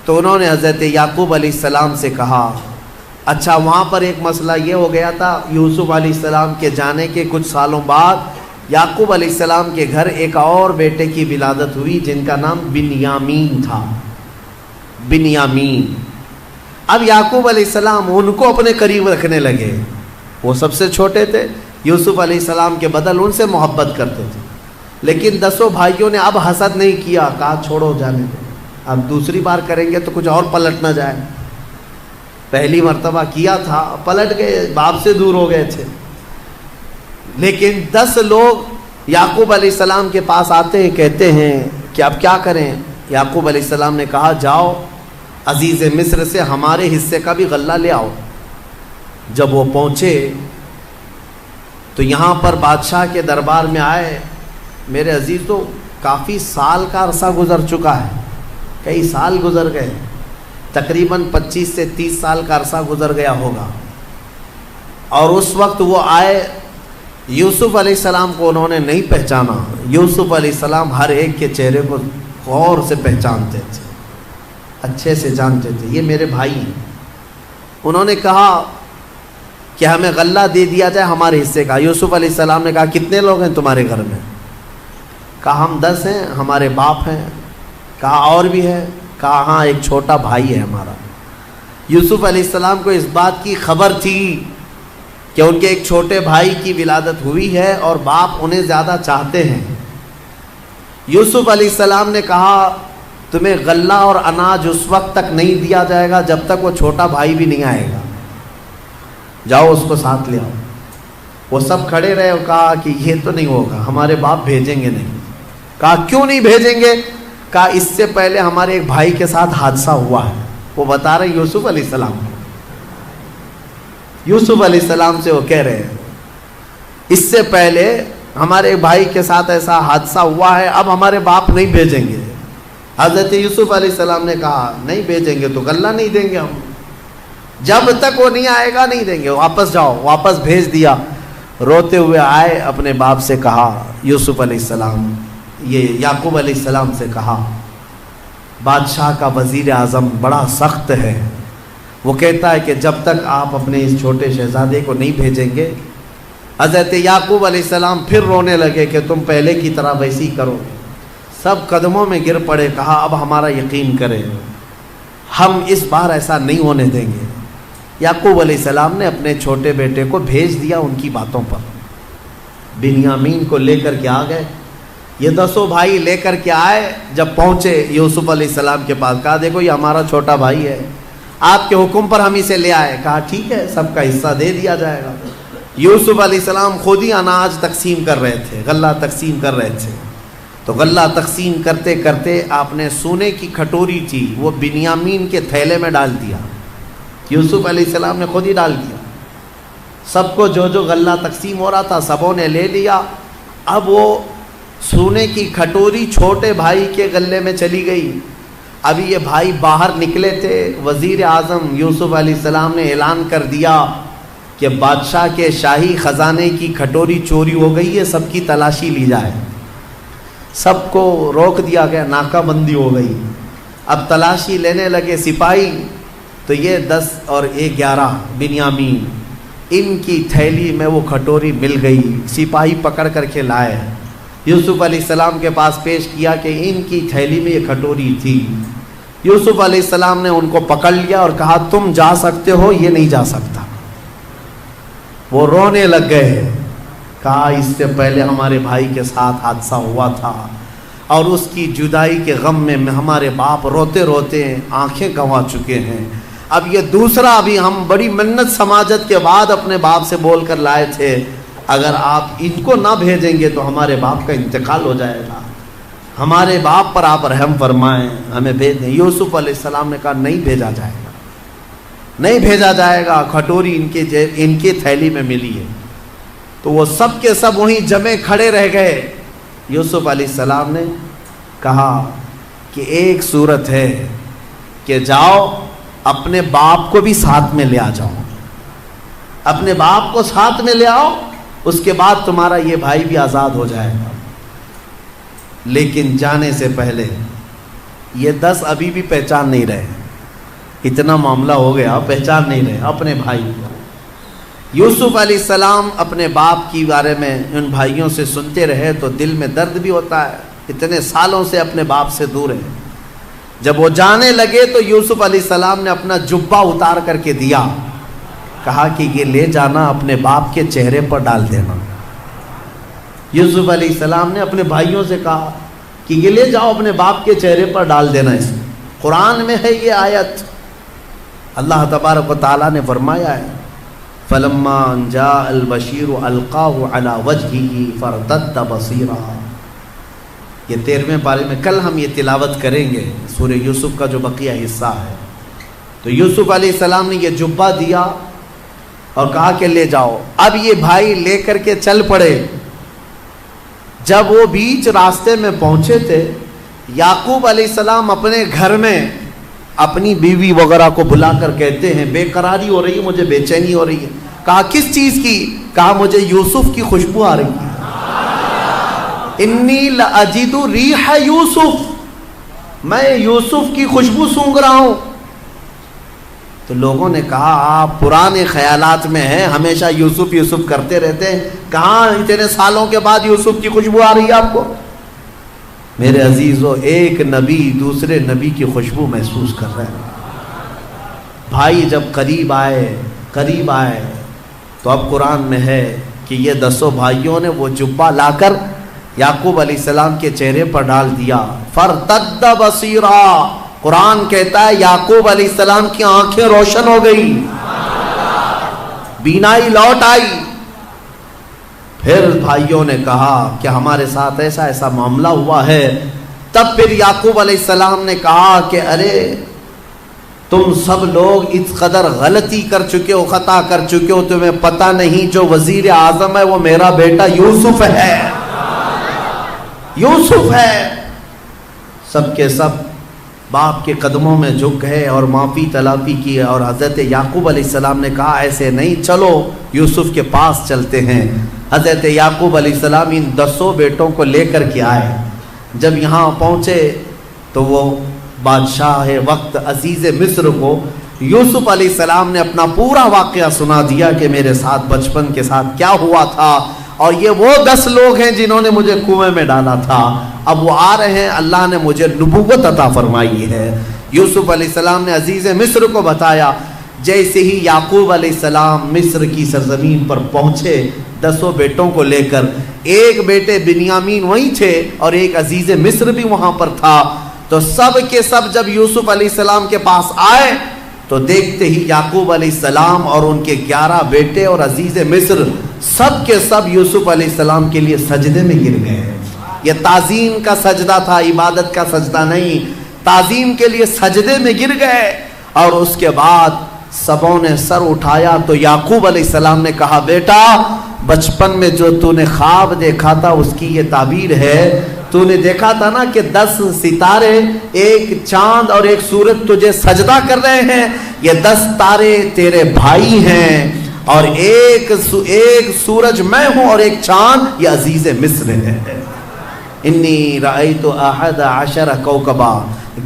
تو انہوں نے حضرت یعقوب علیہ السلام سے کہا اچھا وہاں پر ایک مسئلہ یہ ہو گیا تھا، یوسف علیہ السلام کے جانے کے کچھ سالوں بعد یعقوب علیہ السلام کے گھر ایک اور بیٹے کی ولادت ہوئی جن کا نام بنیامین تھا، بنیامین۔ اب یعقوب علیہ السلام ان کو اپنے قریب رکھنے لگے، وہ سب سے چھوٹے تھے، یوسف علیہ السلام کے بدل ان سے محبت کرتے تھے، لیکن 10 بھائیوں نے اب حسد نہیں کیا، کہا چھوڑو جانے دو، اب دوسری بار کریں گے تو کچھ اور پلٹ نہ جائے، پہلی مرتبہ کیا تھا پلٹ گئے، باپ سے دور ہو گئے تھے۔ لیکن 10 لوگ یعقوب علیہ السلام کے پاس آتے ہیں، کہتے ہیں کہ اب کیا کریں؟ یعقوب علیہ السلام نے کہا جاؤ عزیز مصر سے ہمارے حصے کا بھی غلہ لے آؤ۔ جب وہ پہنچے تو یہاں پر بادشاہ کے دربار میں آئے، میرے عزیز تو کافی سال کا عرصہ گزر چکا ہے، کئی سال گزر گئے، تقریباً 25 سے 30 سال کا عرصہ گزر گیا ہوگا، اور اس وقت وہ آئے، یوسف علیہ السلام کو انہوں نے نہیں پہچانا۔ یوسف علیہ السلام ہر ایک کے چہرے کو غور سے پہچانتے تھے، اچھے سے جانتے تھے، یہ میرے بھائی ہیں۔ انہوں نے کہا کہ ہمیں غلہ دے دیا جائے ہمارے حصے کا۔ یوسف علیہ السلام نے کہا کتنے لوگ ہیں تمہارے گھر میں؟ کہا ہم 10 ہیں، ہمارے باپ ہیں۔ کہا اور بھی ہے؟ کہا ہاں ایک چھوٹا بھائی ہے ہمارا۔ یوسف علیہ السلام کو اس بات کی خبر تھی کہ ان کے ایک چھوٹے بھائی کی ولادت ہوئی ہے اور باپ انہیں زیادہ چاہتے ہیں۔ یوسف علیہ السلام نے کہا تمہیں غلہ اور اناج اس وقت تک نہیں دیا جائے گا جب تک وہ چھوٹا بھائی بھی نہیں آئے گا، جاؤ اس کو ساتھ لے آؤ۔ وہ سب کھڑے رہے اور کہا کہ یہ تو نہیں ہوگا، ہمارے باپ بھیجیں گے نہیں۔ کہا کیوں نہیں بھیجیں گے؟ کہا اس سے پہلے ہمارے ایک بھائی کے ساتھ حادثہ ہوا ہے۔ وہ بتا رہے یوسف علیہ السلام کو، یوسف علیہ السلام سے وہ کہہ رہے ہیں اس سے پہلے ہمارے بھائی کے ساتھ ایسا حادثہ ہوا ہے، اب ہمارے باپ نہیں بھیجیں گے۔ حضرت یوسف علیہ السلام نے کہا نہیں بھیجیں گے تو غلہ نہیں دیں گے ہم، جب تک وہ نہیں آئے گا نہیں دیں گے، واپس جاؤ۔ واپس بھیج دیا۔ روتے ہوئے آئے، اپنے باپ سے کہا، یوسف علیہ السلام یہ یعقوب علیہ السلام سے کہا بادشاہ کا وزیر اعظم بڑا سخت ہے، وہ کہتا ہے کہ جب تک آپ اپنے اس چھوٹے شہزادے کو نہیں بھیجیں گے۔ حضرت یعقوب علیہ السلام پھر رونے لگے کہ تم پہلے کی طرح ویسی کرو۔ سب قدموں میں گر پڑے، کہا اب ہمارا یقین کرے، ہم اس بار ایسا نہیں ہونے دیں گے۔ یعقوب علیہ السلام نے اپنے چھوٹے بیٹے کو بھیج دیا ان کی باتوں پر، بنیامین کو لے کر کے آ گئے۔ یہ 10 بھائی لے کر کے آئے، جب پہنچے یوسف علیہ السلام کے پاس، کہا دیکھو یہ ہمارا چھوٹا بھائی ہے، آپ کے حکم پر ہم اسے لے آئے۔ کہا ٹھیک ہے، سب کا حصہ دے دیا جائے گا۔ یوسف علیہ السلام خود ہی اناج تقسیم کر رہے تھے، غلہ تقسیم کر رہے تھے، تو غلہ تقسیم کرتے کرتے آپ نے سونے کی کھٹوری تھی وہ بنیامین کے تھیلے میں ڈال دیا۔ یوسف علیہ السلام نے خود ہی ڈال دیا، سب کو جو جو غلہ تقسیم ہو رہا تھا سبوں نے لے لیا۔ اب وہ سونے کی کھٹوری چھوٹے بھائی کے غلے میں چلی گئی۔ ابھی یہ بھائی باہر نکلے تھے، وزیر اعظم یوسف علیہ السلام نے اعلان کر دیا کہ بادشاہ کے شاہی خزانے کی کھٹوری چوری ہو گئی ہے، سب کی تلاشی لی جائے۔ سب کو روک دیا گیا، ناکہ بندی ہو گئی۔ اب تلاشی لینے لگے سپاہی، تو یہ 10 اور 11 بنیامین، ان کی تھیلی میں وہ کھٹوری مل گئی۔ سپاہی پکڑ کر کے لائے، یوسف علیہ السلام کے پاس پیش کیا کہ ان کی تھیلی میں یہ کھٹوری تھی۔ یوسف علیہ السلام نے ان کو پکڑ لیا اور کہا تم جا سکتے ہو، یہ نہیں جا سکتا۔ وہ رونے لگ گئے، کہا اس سے پہلے ہمارے بھائی کے ساتھ حادثہ ہوا تھا اور اس کی جدائی کے غم میں ہمارے باپ روتے روتے آنکھیں گنوا چکے ہیں، اب یہ دوسرا بھی ہم بڑی منت سماجت کے بعد اپنے باپ سے بول کر لائے تھے، اگر آپ ان کو نہ بھیجیں گے تو ہمارے باپ کا انتقال ہو جائے گا، ہمارے باپ پر آپ رحم فرمائیں، ہمیں بھیج دیں۔ یوسف علیہ السلام نے کہا نہیں بھیجا جائے گا، نہیں بھیجا جائے گا، کھٹوری ان کی تھیلی میں ملی ہے۔ تو وہ سب کے سب وہیں جمے کھڑے رہ گئے۔ یوسف علیہ السلام نے کہا کہ ایک صورت ہے کہ جاؤ اپنے باپ کو بھی ساتھ میں لے آ جاؤ، اپنے باپ کو ساتھ میں لے آؤ، اس کے بعد تمہارا یہ بھائی بھی آزاد ہو جائے گا۔ لیکن جانے سے پہلے یہ 10 ابھی بھی پہچان نہیں رہے، اتنا معاملہ ہو گیا، پہچان نہیں رہے اپنے بھائی کو۔ یوسف علیہ السلام اپنے باپ کی بارے میں ان بھائیوں سے سنتے رہے تو دل میں درد بھی ہوتا ہے، اتنے سالوں سے اپنے باپ سے دور ہیں۔ جب وہ جانے لگے تو یوسف علیہ السلام نے اپنا جبہ اتار کر کے دیا، کہا کہ یہ لے جانا اپنے باپ کے چہرے پر ڈال دینا۔ یوسف علیہ السلام نے اپنے بھائیوں سے کہا کہ یہ لے جاؤ اپنے باپ کے چہرے پر ڈال دینا۔ اس میں قرآن میں ہے یہ آیت، اللہ تبارک و تعالیٰ نے فرمایا ہے فَلَمَّا جَاءَ الْبَشِيرُ أَلْقَاهُ عَلَى وَجْهِهِ فَارْتَدَّ بَصِيرًا۔ یہ 13ویں پارے میں کل ہم یہ تلاوت کریں گے، سورہ یوسف کا جو بقیہ حصہ ہے۔ تو یوسف علیہ السلام نے یہ جبہ دیا اور کہا کہ لے جاؤ۔ اب یہ بھائی لے کر کے چل پڑے۔ جب وہ بیچ راستے میں پہنچے تھے، یعقوب علیہ السلام اپنے گھر میں اپنی بیوی وغیرہ کو بلا کر کہتے ہیں بے قراری ہو رہی ہے، مجھے بے چینی ہو رہی ہے۔ کہا کس چیز کی؟ کہا مجھے یوسف کی خوشبو آ رہی ہے، انی لأجد ریح یوسف، میں یوسف کی خوشبو سونگھ رہا ہوں۔ تو لوگوں نے کہا آپ پرانے خیالات میں ہیں، ہمیشہ یوسف یوسف کرتے رہتے ہیں، کہاں اتنے سالوں کے بعد یوسف کی خوشبو آ رہی ہے آپ کو؟ میرے عزیزو، ایک نبی دوسرے نبی کی خوشبو محسوس کر رہے ہیں۔ بھائی جب قریب آئے تو اب قرآن میں ہے کہ یہ 10 بھائیوں نے وہ جبہ لا کر یعقوب علیہ السلام کے چہرے پر ڈال دیا۔ فَارْتَدَّ بَصِيرًا، قرآن کہتا ہے یعقوب علیہ السلام کی آنکھیں روشن ہو گئی، بینائی لوٹ آئی۔ پھر بھائیوں نے کہا کہ ہمارے ساتھ ایسا ایسا معاملہ ہوا ہے۔ تب پھر یعقوب علیہ السلام نے کہا کہ ارے تم سب لوگ اس قدر غلطی کر چکے ہو، خطا کر چکے ہو، تمہیں پتہ نہیں جو وزیر اعظم ہے وہ میرا بیٹا یوسف ہے، یوسف ہے۔ سب کے سب باپ کے قدموں میں جھک گئے اور معافی تلافی کی، اور حضرت یعقوب علیہ السلام نے کہا ایسے نہیں، چلو یوسف کے پاس چلتے ہیں۔ حضرت یعقوب علیہ السلام ان 10 بیٹوں کو لے کر کے آئے۔ جب یہاں پہنچے تو وہ بادشاہ وقت عزیز مصر کو یوسف علیہ السلام نے اپنا پورا واقعہ سنا دیا کہ میرے ساتھ بچپن کے ساتھ کیا ہوا تھا، اور یہ وہ 10 لوگ ہیں جنہوں نے مجھے کنویں میں ڈالا تھا، اب وہ آ رہے ہیں، اللہ نے مجھے نبوت عطا فرمائی ہے۔ یوسف علیہ السلام نے عزیز مصر کو بتایا۔ جیسے ہی یعقوب علیہ السلام مصر کی سرزمین پر پہنچے 10 بیٹوں کو لے کر، ایک بیٹے بنیامین وہیں تھے اور ایک عزیز مصر بھی وہاں پر تھا، تو سب کے سب جب یوسف علیہ السلام کے پاس آئے تو دیکھتے ہی یعقوب علیہ السلام اور ان کے 11 بیٹے اور عزیز مصر سب کے سب یوسف علیہ السلام کے لیے سجدے میں گر گئے۔ یہ تعظیم کا سجدہ تھا، عبادت کا سجدہ نہیں، تعظیم کے لیے سجدے میں گر گئے۔ اور اس کے بعد سبوں نے سر اٹھایا تو یعقوب علیہ السلام نے کہا بیٹا بچپن میں جو تو نے خواب دیکھا تھا اس کی یہ تعبیر ہے، تو نے دیکھا تھا نا کہ 10 ستارے، ایک چاند اور ایک سورج تجھے سجدہ کر رہے ہیں، یہ 10 تارے تیرے بھائی ہیں اور ایک سورج میں ہوں اور ایک چاند یہ عزیز مصر ہے۔ انی رأیت 11 کوکبا،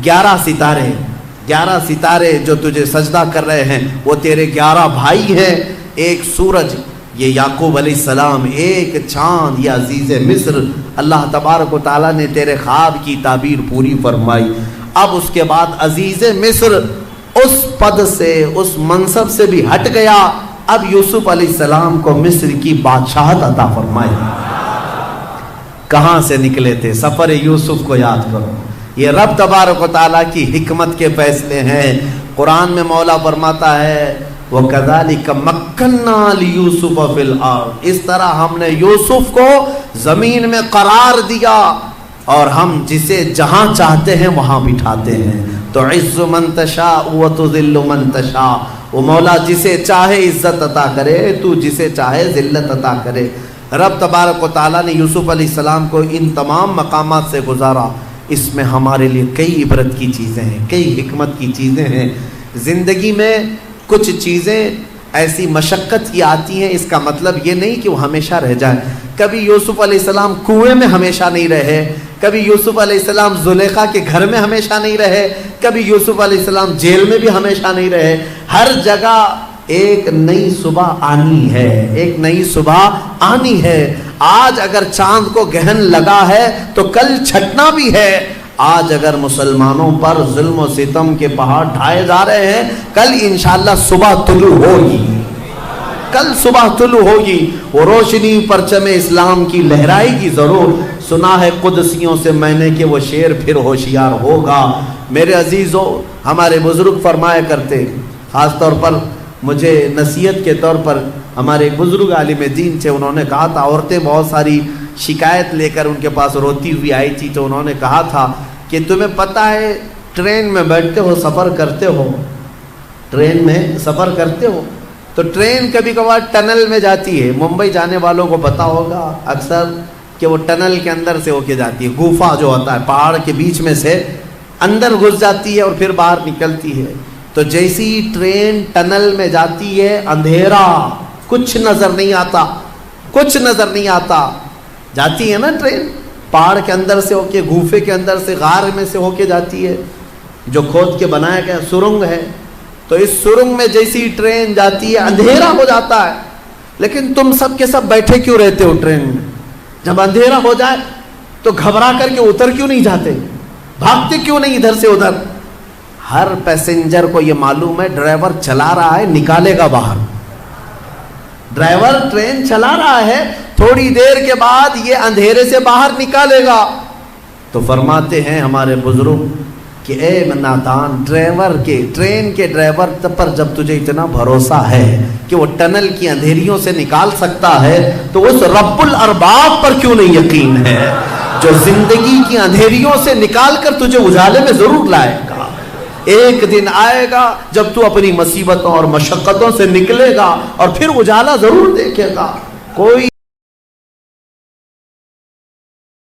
11 ستارے جو تجھے سجدہ کر رہے ہیں وہ تیرے 11 بھائی ہیں، ایک سورج یہ یعقوب علیہ السلام، ایک چاند یہ عزیز مصر۔ اللہ تبارک و تعالیٰ نے تیرے خواب کی تعبیر پوری فرمائی۔ اب اس کے بعد عزیز مصر اس پد سے، اس منصب سے بھی ہٹ گیا، اب یوسف علیہ السلام کو مصر کی بادشاہت عطا فرمائی۔ کہاں سے نکلے تھے؟ سفر یوسف کو یاد کرو، یہ رب تبارک و تعالیٰ کی حکمت کے فیصلے ہیں۔ قرآن میں مولا فرماتا ہے وَكَذَلِكَ مَكَّنَّا لِيُوسُفَ فِي الْأَرْضِ، اس طرح ہم نے یوسف کو زمین میں قرار دیا اور ہم جسے جہاں چاہتے ہیں وہاں بٹھاتے ہیں۔ تُعِزُّ مَن تَشَاءُ وَتُذِلُّ مَن تَشَاءُ، وہ مولا جسے چاہے عزت عطا کرے، تو جسے چاہے ذلت عطا کرے۔ رب تبارک و تعالیٰ نے یوسف علیہ السلام کو ان تمام مقامات سے گزارا۔ اس میں ہمارے لیے کئی عبرت کی چیزیں ہیں، کئی حکمت کی چیزیں ہیں۔ زندگی میں کچھ چیزیں ایسی مشقت کی آتی ہیں، اس کا مطلب یہ نہیں کہ وہ ہمیشہ رہ جائے۔ کبھی یوسف علیہ السلام کنویں میں ہمیشہ نہیں رہے، کبھی یوسف علیہ السلام زلیخا کے گھر میں ہمیشہ نہیں رہے، کبھی یوسف علیہ السلام جیل میں بھی ہمیشہ نہیں رہے. ہر جگہ ایک نئی صبح آنی ہے، ایک نئی صبح آنی ہے. آج اگر چاند کو گہن لگا ہے تو کل چھٹنا بھی ہے. آج اگر مسلمانوں پر ظلم و ستم کے پہاڑ ڈھائے جا رہے ہیں، کل انشاءاللہ صبح طلوع ہوگی، کل صبح طلوع ہوگی. وہ روشنی پرچم اسلام کی لہرائے گی ضرور. سنا ہے قدسیوں سے میں نے کہ وہ شیر پھر ہوشیار ہوگا. میرے عزیزو، ہمارے بزرگ فرمایا کرتے، خاص طور پر مجھے نصیحت کے طور پر ہمارے ایک بزرگ عالم دین تھے، انہوں نے کہا تھا، عورتیں بہت ساری شکایت لے کر ان کے پاس روتی ہوئی آئی تھی، تو انہوں نے کہا تھا کہ تمہیں پتہ ہے ٹرین میں بیٹھتے ہو، سفر کرتے ہو، ٹرین میں سفر کرتے ہو تو ٹرین کبھی کبھار ٹنل میں جاتی ہے. ممبئی جانے والوں کو پتہ ہوگا اکثر کہ وہ ٹنل کے اندر سے ہو کے جاتی ہے. گوفا جو ہوتا ہے پہاڑ کے بیچ میں سے اندر گھس جاتی ہے اور پھر باہر نکلتی ہے. تو جیسی ٹرین ٹنل میں جاتی ہے، اندھیرا، کچھ نظر نہیں آتا، کچھ نظر نہیں آتا. جاتی ہے نا ٹرین پہاڑ کے اندر سے ہو کے، گوفے کے اندر سے، غار میں سے ہو کے جاتی ہے، جو کھود کے بنایا گیا سرنگ ہے. تو اس سرنگ میں جیسی ٹرین جاتی ہے اندھیرا ہو جاتا ہے. لیکن تم سب کے سب بیٹھے کیوں رہتے ہو ٹرین میں؟ جب اندھیرا ہو جائے تو گھبرا کر کے اتر کیوں نہیں جاتے؟ بھاگتے کیوں نہیں ادھر سے ادھر؟ ہر پیسنجر کو یہ معلوم ہے ڈرائیور چلا رہا ہے، نکالے گا باہر. ڈرائیور ٹرین چلا رہا ہے، تھوڑی دیر کے بعد یہ اندھیرے سے باہر نکالے گا. تو فرماتے ہیں ہمارے بزرگ کہ اے نادان، ٹرین کے ڈرائیور پر جب تجھے اتنا بھروسہ ہے کہ وہ ٹنل کی اندھیریوں سے نکال سکتا ہے، تو اس رب الارباب پر کیوں نہیں یقین ہے جو زندگی کی اندھیریوں سے نکال کر تجھے اجالے میں ضرور لائے گا. ایک دن آئے گا جب تو اپنی مصیبتوں اور مشقتوں سے نکلے گا اور پھر اجالا ضرور دیکھے گا. کوئی